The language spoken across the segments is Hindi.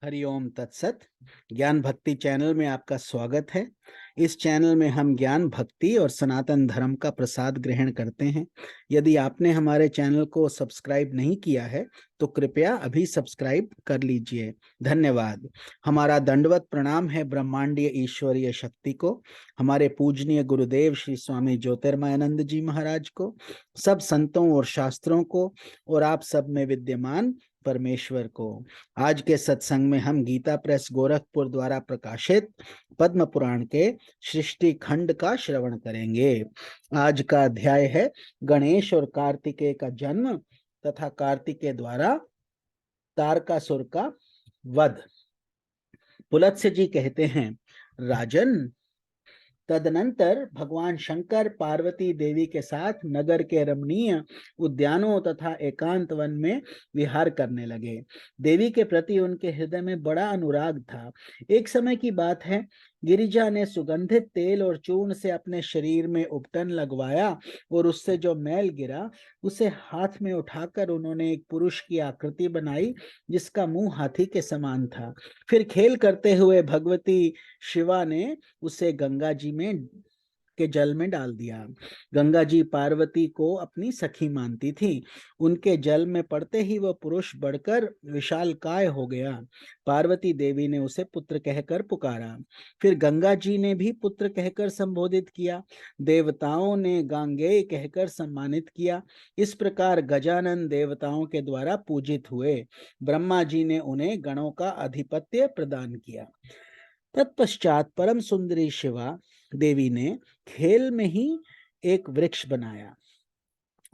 हरिओम तत्सत। ज्ञान भक्ति चैनल में आपका स्वागत है। इस चैनल में हम ज्ञान भक्ति और सनातन धर्म का प्रसाद ग्रहण करते हैं। यदि आपने हमारे चैनल को सब्सक्राइब नहीं किया है तो कृपया अभी सब्सक्राइब कर लीजिए। धन्यवाद। हमारा दंडवत प्रणाम है ब्रह्मांडीय ईश्वरीय शक्ति को, हमारे पूजनीय गुरुदेव श्री स्वामी ज्योतिर्मयानंद जी महाराज को, सब संतों और शास्त्रों को, और आप सब में विद्यमान परमेश्वर को। आज के सत्संग में हम गीता प्रेस गोरखपुर द्वारा प्रकाशित पद्म पुराण के सृष्टि खंड का श्रवण करेंगे। आज का अध्याय है गणेश और कार्तिकेय का जन्म तथा कार्तिकेय द्वारा तारकासुर का वध। पुलत्स्य जी कहते हैं, राजन, तदनंतर भगवान शंकर पार्वती देवी के साथ नगर के रमणीय उद्यानों तथा एकांत वन में विहार करने लगे। देवी के प्रति उनके हृदय में बड़ा अनुराग था। एक समय की बात है, गिरिजा ने सुगंधित तेल और चूर्ण से अपने शरीर में उपटन लगवाया और उससे जो मैल गिरा उसे हाथ में उठाकर उन्होंने एक पुरुष की आकृति बनाई जिसका मुंह हाथी के समान था। फिर खेल करते हुए भगवती शिवा ने उसे गंगा जी में के जल में डाल दिया। गंगा जी पार्वती को अपनी सखी मानती थी। उनके जल में पड़ते ही वह पुरुष बढ़कर विशालकाय हो गया। पार्वती देवी ने उसे पुत्र कहकर पुकारा। फिर गंगा जी ने भी पुत्र कहकर संबोधित किया। देवताओं ने गांगेय कहकर सम्मानित किया। इस प्रकार गजानन देवताओं के द्वारा पूजित हुए। ब्रह्मा जी ने उन्हें गणों का अधिपत्य प्रदान किया। तत्पश्चात परम सुंदरी शिवा देवी ने खेल में ही एक वृक्ष बनाया।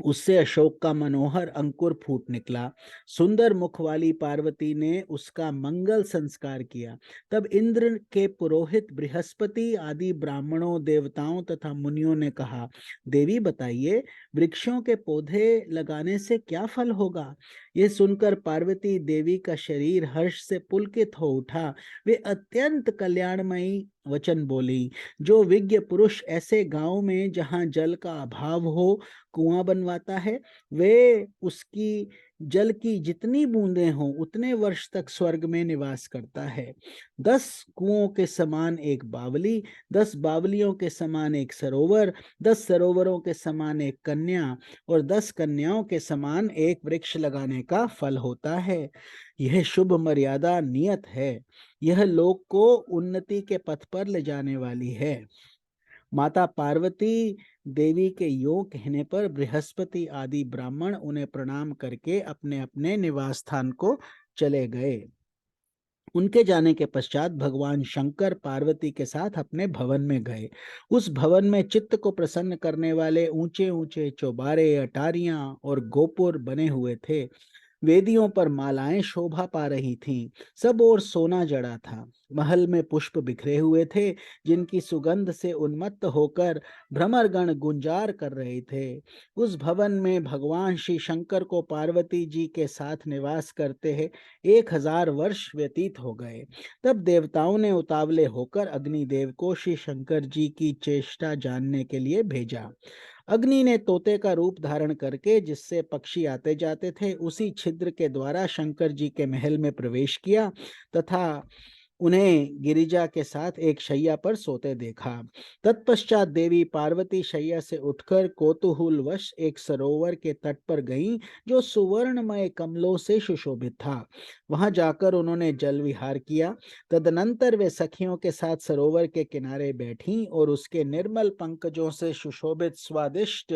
उससे अशोक का मनोहर अंकुर फूट निकला। सुंदर मुख वाली पार्वती ने उसका मंगल संस्कार किया। तब इंद्र के पुरोहित बृहस्पति आदि ब्राह्मणों, देवताओं तथा मुनियों ने कहा, देवी बताइए, वृक्षों के पौधे लगाने से क्या फल होगा? यह सुनकर पार्वती देवी का शरीर हर्ष से पुलकित हो उठा। वे अत्यंत कल्याणमयी वचन बोली, जो विज्ञ पुरुष ऐसे गांव में जहां जल का अभाव हो कुआं बनवाता है, वे उसकी जल की जितनी बूंदें हों उतने वर्ष तक स्वर्ग में निवास करता है। 10 कुओं के समान एक बावली, 10 बावलियों के समान एक सरोवर, 10 सरोवरों के समान एक कन्या और 10 कन्याओं के समान एक वृक्ष लगाने का फल होता है। यह शुभ मर्यादा नियत है। यह लोक को उन्नति के पथ पर ले जाने वाली है। माता पार्वती देवी के यों कहने पर बृहस्पति आदि ब्राह्मण उन्हें प्रणाम करके अपने अपने निवास स्थान को चले गए। उनके जाने के पश्चात भगवान शंकर पार्वती के साथ अपने भवन में गए। उस भवन में चित्त को प्रसन्न करने वाले ऊंचे ऊंचे चौबारे, अटारियां और गोपुर बने हुए थे। वेदियों पर मालाएं शोभा पा रही थीं। सब ओर सोना जड़ा था। महल में पुष्प बिखरे हुए थे, जिनकी सुगंध से उन्मत्त होकर भ्रमरगण गुंजार कर रहे थे। उस भवन में भगवान श्री शंकर को पार्वती जी के साथ निवास करते हैं 1000 वर्ष व्यतीत हो गए। तब देवताओं ने उतावले होकर अग्निदेव को श्री शंकर जी की चेष्टा जानने के लिए भेजा। अग्नि ने तोते का रूप धारण करके, जिससे पक्षी आते जाते थे, उसी छिद्र के द्वारा शंकर जी के महल में प्रवेश किया तथा उन्हें गिरिजा के साथ एक शैया पर सोते देखा। तत्पश्चात देवी पार्वती शैया से उठकर कौतूहलवश एक सरोवर के तट पर गईं, जो सुवर्णमय कमलों से सुशोभित था। वहां जाकर उन्होंने जल विहार किया। तदनंतर वे सखियों के साथ सरोवर के किनारे बैठीं और उसके निर्मल पंकजों से सुशोभित स्वादिष्ट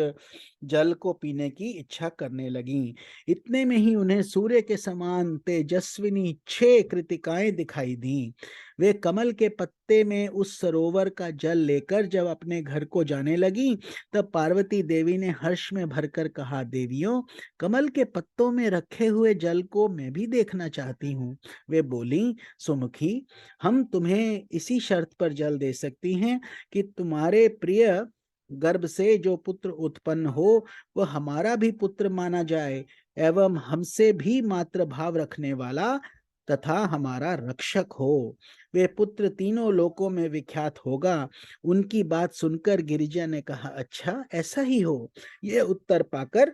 जल को पीने की इच्छा करने लगीं। इतने में ही उन्हें सूर्य के समान तेजस्विनी 6 कृतिकाएं दिखाई दी। वे कमल के पत्ते में उस सरोवर का जल लेकर जब अपने घर को जाने लगी, तब पार्वती देवी ने हर्ष में भरकर कहा, देवियों, कमल के पत्तों में रखे हुए जल को मैं भी देखना चाहती हूँ। वे बोली, सुमुखी, हम तुम्हें इसी शर्त पर जल दे सकती हैं कि तुम्हारे प्रिय गर्भ से जो पुत्र उत्पन्न हो वह हमारा भी पुत्र माना जाए एवं हमसे भी मातृ भाव रखने वाला तथा हमारा रक्षक हो। वे पुत्र तीनों लोकों में विख्यात होगा। उनकी बात सुनकर गिरिजा ने कहा, अच्छा ऐसा ही हो। यह उत्तर पाकर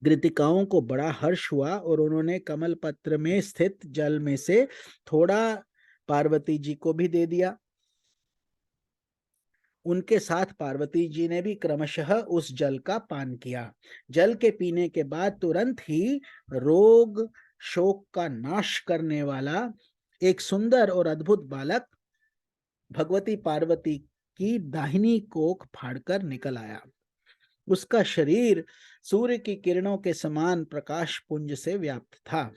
कृतिकाओं को बड़ा हर्ष हुआ और उन्होंने कमल पत्र में स्थित जल में से थोड़ा पार्वती जी को भी दे दिया। उनके साथ पार्वती जी ने भी क्रमशः उस जल का पान किया। जल के पीने के बाद तुरंत ही रोग शोक का नाश करने वाला एक सुंदर और अद्भुत बालक भगवती पार्वती की दाहिनी कोख फाड़कर निकल आया। उसका शरीर सूर्य की किरणों के समान प्रकाश पुंज से व्याप्त था।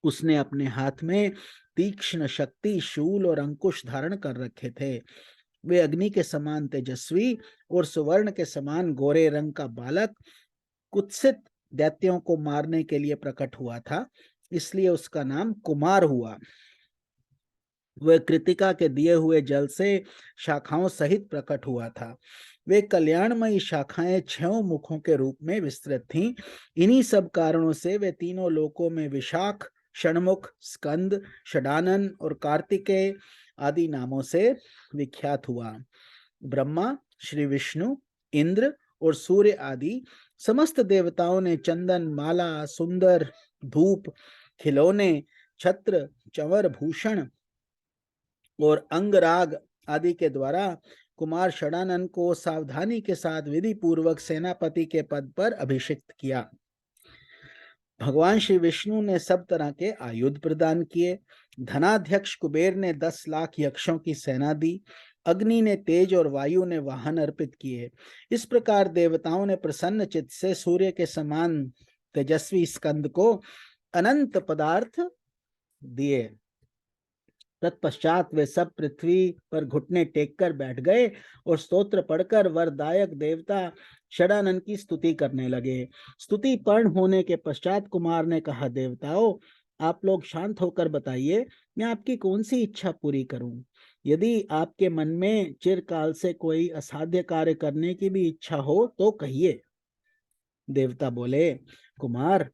उसने अपने हाथ में तीक्ष्ण शक्ति शूल और अंकुश धारण कर रखे थे। वे अग्नि के समान तेजस्वी और सुवर्ण के समान गोरे रंग का बालक कुत्सित दैत्यों को मारने के लिए प्रकट हुआ था, इसलिए उसका नाम कुमार हुआ। वह कृतिका के दिए हुए जल से शाखाओं सहित प्रकट हुआ था। वे कल्याणमयी शाखाएं 6 मुखों के रूप में विस्तृत थीं। इन्हीं सब कारणों से वे तीनों लोकों में विशाख, षणमुख, स्कंद, षडानन और कार्तिकेय आदि नामों से विख्यात हुआ। ब्रह्मा, श्री विष्णु, इंद्र और सूर्य आदि समस्त देवताओं ने चंदन, माला, सुंदर धूप, खिलौने, छत्र, चंवर, भूषण और अंगराग आदि के द्वारा कुमार षडानन को सावधानी के साथ विधि पूर्वक सेनापति के पद पर अभिषिक्त किया। भगवान श्री विष्णु ने सब तरह के आयुध प्रदान किए। धनाध्यक्ष कुबेर ने 10 लाख यक्षों की सेना दी। अग्नि ने तेज और वायु ने वाहन अर्पित किए। इस प्रकार देवताओं ने प्रसन्न चित्त से सूर्य के समान तेजस्वी स्कंद को अनंत पदार्थ दिए। तत्पश्चात वे सब पृथ्वी पर घुटने टेककर बैठ गए और स्तोत्र पढ़कर वरदायक देवता षडानन की स्तुति करने लगे। स्तुति पूर्ण होने के पश्चात कुमार ने कहा, देवताओं, आप लोग शांत होकर बताइए, मैं आपकी कौन सी इच्छा पूरी करूं? यदि आपके मन में चिरकाल से कोई असाध्य कार्य करने की भी इच्छा हो तो कहिए। देवता बोले, कुमार,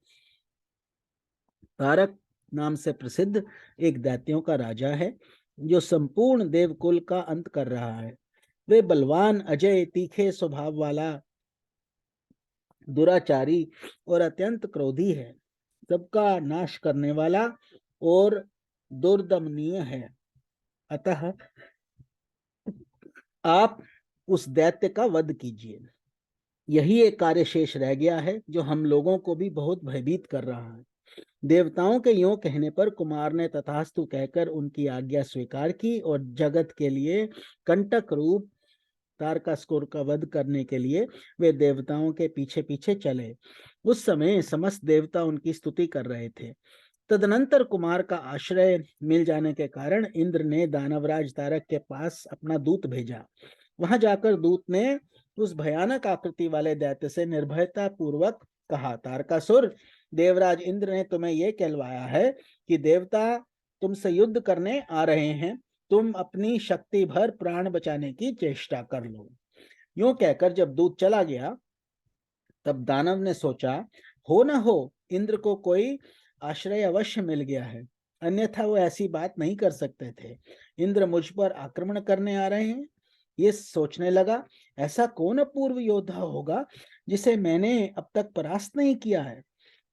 तारक नाम से प्रसिद्ध एक दैत्यों का राजा है जो संपूर्ण देवकुल का अंत कर रहा है। वे बलवान, अजय, तीखे स्वभाव वाला, दुराचारी और अत्यंत क्रोधी है। सबका नाश करने वाला और दुर्दमनीय है। अतः आप उस दैत्य का वध कीजिए। यही एक कार्य शेष रह गया है जो हम लोगों को भी बहुत भयभीत कर रहा है। देवताओं के यों कहने पर कुमार ने तथास्तु कहकर उनकी आज्ञा स्वीकार की और जगत के लिए कंटक रूप तारकासुर का वध करने के लिए वे देवताओं के पीछे पीछे चले। उस समय समस्त देवता उनकी स्तुति कर रहे थे। तदनंतर कुमार का आश्रय मिल जाने के कारण इंद्र ने दानवराज तारक के पास अपना दूत भेजा। वहां जाकर दूत ने उस भयानक आकृति वाले दैत्य से निर्भयता पूर्वक कहा, तारकासुर, देवराज इंद्र ने तुम्हें यह कहलवाया है कि देवता तुमसे युद्ध करने आ रहे हैं, तुम अपनी शक्ति भर प्राण बचाने की चेष्टा कर लो। यूं कहकर जब दूत चला गया तब दानव ने सोचा, हो न हो इंद्र को कोई आश्रय अवश्य मिल गया है, अन्यथा वो ऐसी बात नहीं कर सकते थे। इंद्र मुझ पर आक्रमण करने आ रहे हैं। ये सोचने लगा, ऐसा कौन अपूर्व योद्धा होगा जिसे मैंने अब तक परास्त नहीं किया है।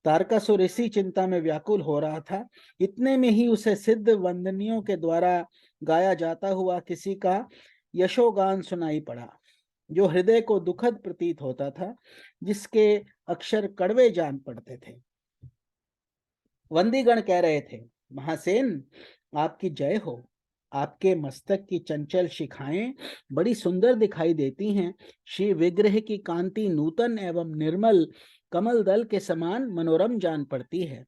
तारकासुर इसी चिंता में व्याकुल हो रहा था। इतने में ही उसे सिद्ध वंदनियों के द्वारा गाया जाता हुआ किसी का यशोगान सुनाई पड़ा, जो हृदय को दुखद प्रतीत होता था, जिसके अक्षर कड़वे जान पड़ते थे। वंदीगण कह रहे थे, महासेन, आपकी जय हो। आपके मस्तक की चंचल शिखाएं बड़ी सुंदर दिखाई देती हैं। श्री विग्रह की कांति नूतन एवं निर्मल कमल दल के समान मनोरम जान पड़ती है।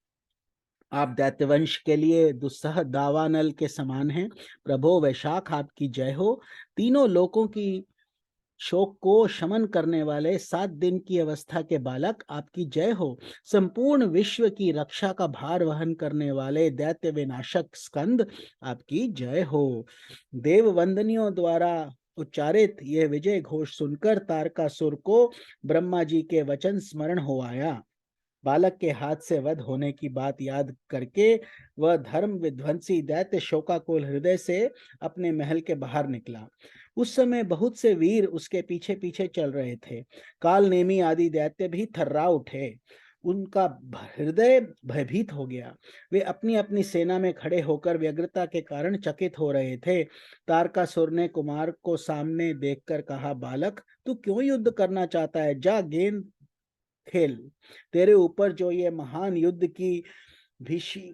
आप दैत्यवंश के लिए दुस्सह दावानल के समान हैं। प्रभो वैशाख, आपकी जय हो। तीनों लोकों की शोक को शमन करने वाले 7 दिन की अवस्था के बालक, आपकी जय हो। संपूर्ण विश्व की रक्षा का भार वहन करने वाले दैत्य विनाशक स्कंद, आपकी जय हो। देव वंदनियों द्वारा उच्चारित यह विजय घोष सुनकर तारकासुर को ब्रह्मा जी के वचन स्मरण हो आया। बालक के हाथ से वध होने की बात याद करके वह धर्म विध्वंसी दैत्य शोकाकुल हृदय से अपने महल के बाहर निकला। उस समय बहुत से वीर उसके पीछे पीछे चल रहे थे। काल नेमी आदि दैत्य भी थर्रा उठे, उनका हृदय भयभीत हो गया। वे अपनी अपनी सेना में खड़े होकर व्यग्रता के कारण चकित हो रहे थे। तारकासुर ने कुमार को सामने देखकर कहा, बालक, तू क्यों युद्ध करना चाहता है? जा गेंद खेल। तेरे ऊपर जो ये महान युद्ध की भीषी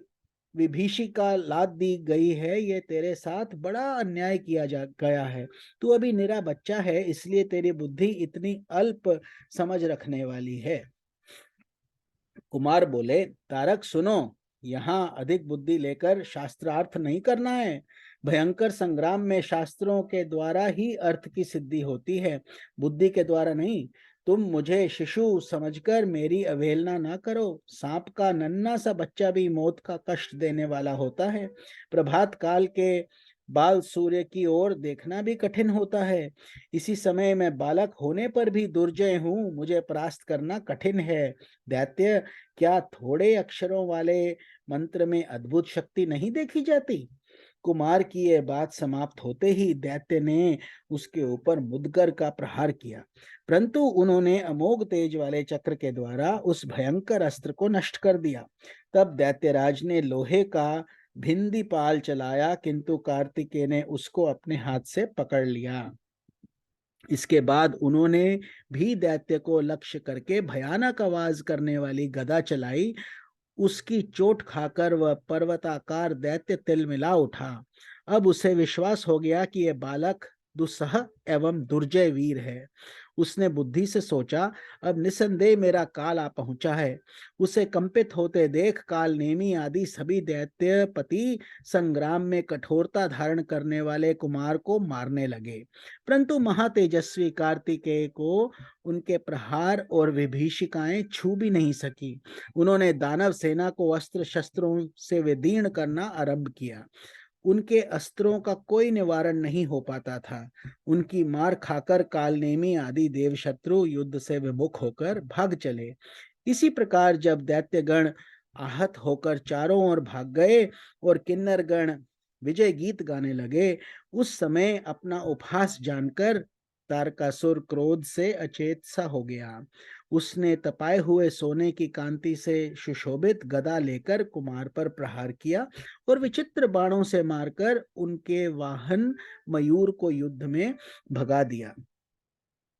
विभीषिका लाद दी गई है, ये तेरे साथ बड़ा अन्याय किया जा गया है। तू अभी निरा बच्चा है, इसलिए तेरी बुद्धि इतनी अल्प समझ रखने वाली है। कुमार बोले, तारक सुनो, यहाँ अधिक बुद्धि लेकर शास्त्रार्थ नहीं करना है। भयंकर संग्राम में शास्त्रों के द्वारा ही अर्थ की सिद्धि होती है, बुद्धि के द्वारा नहीं। तुम मुझे शिशु समझकर मेरी अवहेलना ना करो। सांप का नन्हा सा बच्चा भी मौत का कष्ट देने वाला होता है। प्रभात काल के बाल सूर्य की ओर देखना भी कठिन होता है। इसी समय मैं बालक होने पर भी दुर्जय हूँ, मुझे परास्त करना कठिन है। दैत्य, क्या थोड़े अक्षरों वाले मंत्र में अद्भुत शक्ति नहीं देखी जाती? कुमार की यह बात समाप्त होते ही दैत्य ने उसके ऊपर मुदगर का प्रहार किया, परंतु उन्होंने अमोघ तेज वाले चक्र के द्वारा उस भयंकर अस्त्र को नष्ट कर दिया। तब दैत्यराज ने लोहे का भिंदी पाल चलाया, किंतु कार्तिकेय ने उसको अपने हाथ से पकड़ लिया। इसके बाद उन्होंने भी दैत्य को लक्ष्य करके भयानक आवाज करने वाली गदा चलाई। उसकी चोट खाकर वह पर्वताकार दैत्य तिलमिला उठा। अब उसे विश्वास हो गया कि यह बालक दुस्सह एवं दुर्जय वीर है। उसने बुद्धि से सोचा, अब निसंदेह मेरा काल आ पहुंचा है। उसे कंपित होते देख काल नेमी आदि सभी दैत्यपति संग्राम में कठोरता धारण करने वाले कुमार को मारने लगे, परंतु महातेजस्वी कार्तिकेय को उनके प्रहार और विभीषिकाएं छू भी नहीं सकी। उन्होंने दानव सेना को अस्त्र शस्त्रों से विदीर्ण करना आरंभ किया। उनके अस्त्रों का कोई निवारण नहीं हो पाता था। उनकी मार खाकर कालनेमी आदि देव शत्रु युद्ध से विमुख होकर भाग चले। इसी प्रकार जब दैत्यगण आहत होकर चारों ओर भाग गए और किन्नरगण विजय गीत गाने लगे, उस समय अपना उपहास जानकर तारकासुर क्रोध से अचेत सा हो गया। उसने तपाए हुए सोने की कांति से सुशोभित गदा लेकर कुमार पर प्रहार किया और विचित्र बाणों से मारकर उनके वाहन मयूर को युद्ध में भगा दिया।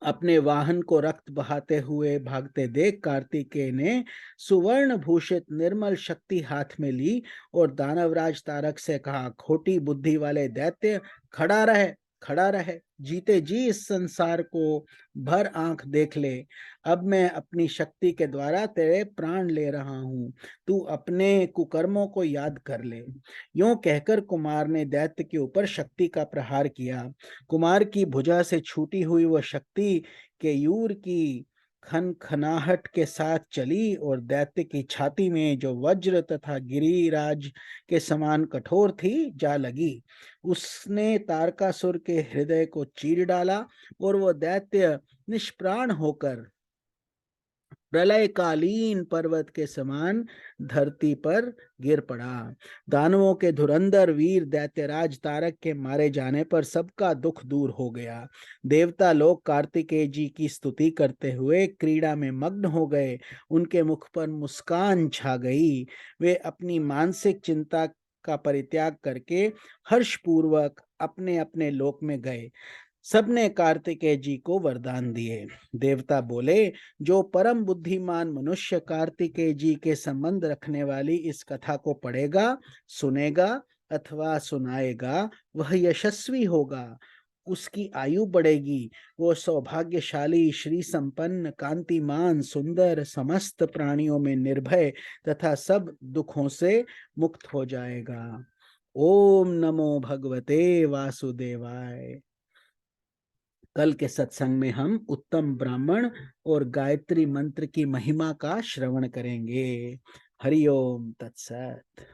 अपने वाहन को रक्त बहाते हुए भागते देख कार्तिकेय ने सुवर्ण भूषित निर्मल शक्ति हाथ में ली और दानवराज तारक से कहा, खोटी बुद्धि वाले दैत्य, खड़ा रहे, खड़ा रहे, जीते जी इस संसार को भर आंख देख ले। अब मैं अपनी शक्ति के द्वारा तेरे प्राण ले रहा हूं, तू अपने कुकर्मों को याद कर ले। यूं कहकर कुमार ने दैत्य के ऊपर शक्ति का प्रहार किया। कुमार की भुजा से छूटी हुई वह शक्ति केयूर की खनखनाहट के साथ चली और दैत्य की छाती में, जो वज्र तथा गिरिराज के समान कठोर थी, जा लगी। उसने तारकासुर के हृदय को चीर डाला और वह दैत्य निष्प्राण होकर प्रलयकालीन पर्वत के समान धरती पर गिर पड़ा। दानवों के धुरंधर वीर दैत्यराज तारक के मारे जाने पर सबका दुख दूर हो गया। देवता लोग कार्तिकेय जी की स्तुति करते हुए क्रीड़ा में मग्न हो गए। उनके मुख पर मुस्कान छा गई। वे अपनी मानसिक चिंता का परित्याग करके हर्षपूर्वक अपने अपने लोक में गए। सबने कार्तिकेय जी को वरदान दिए। देवता बोले, जो परम बुद्धिमान मनुष्य कार्तिकेय जी के संबंध रखने वाली इस कथा को पढ़ेगा, सुनेगा अथवा सुनाएगा, वह यशस्वी होगा, उसकी आयु बढ़ेगी, वो सौभाग्यशाली, श्री संपन्न, कांतिमान, सुंदर, समस्त प्राणियों में निर्भय तथा सब दुखों से मुक्त हो जाएगा। ओम नमो भगवते वासुदेवाय। कल के सत्संग में हम उत्तम ब्राह्मण और गायत्री मंत्र की महिमा का श्रवण करेंगे। हरि ओम तत्सत।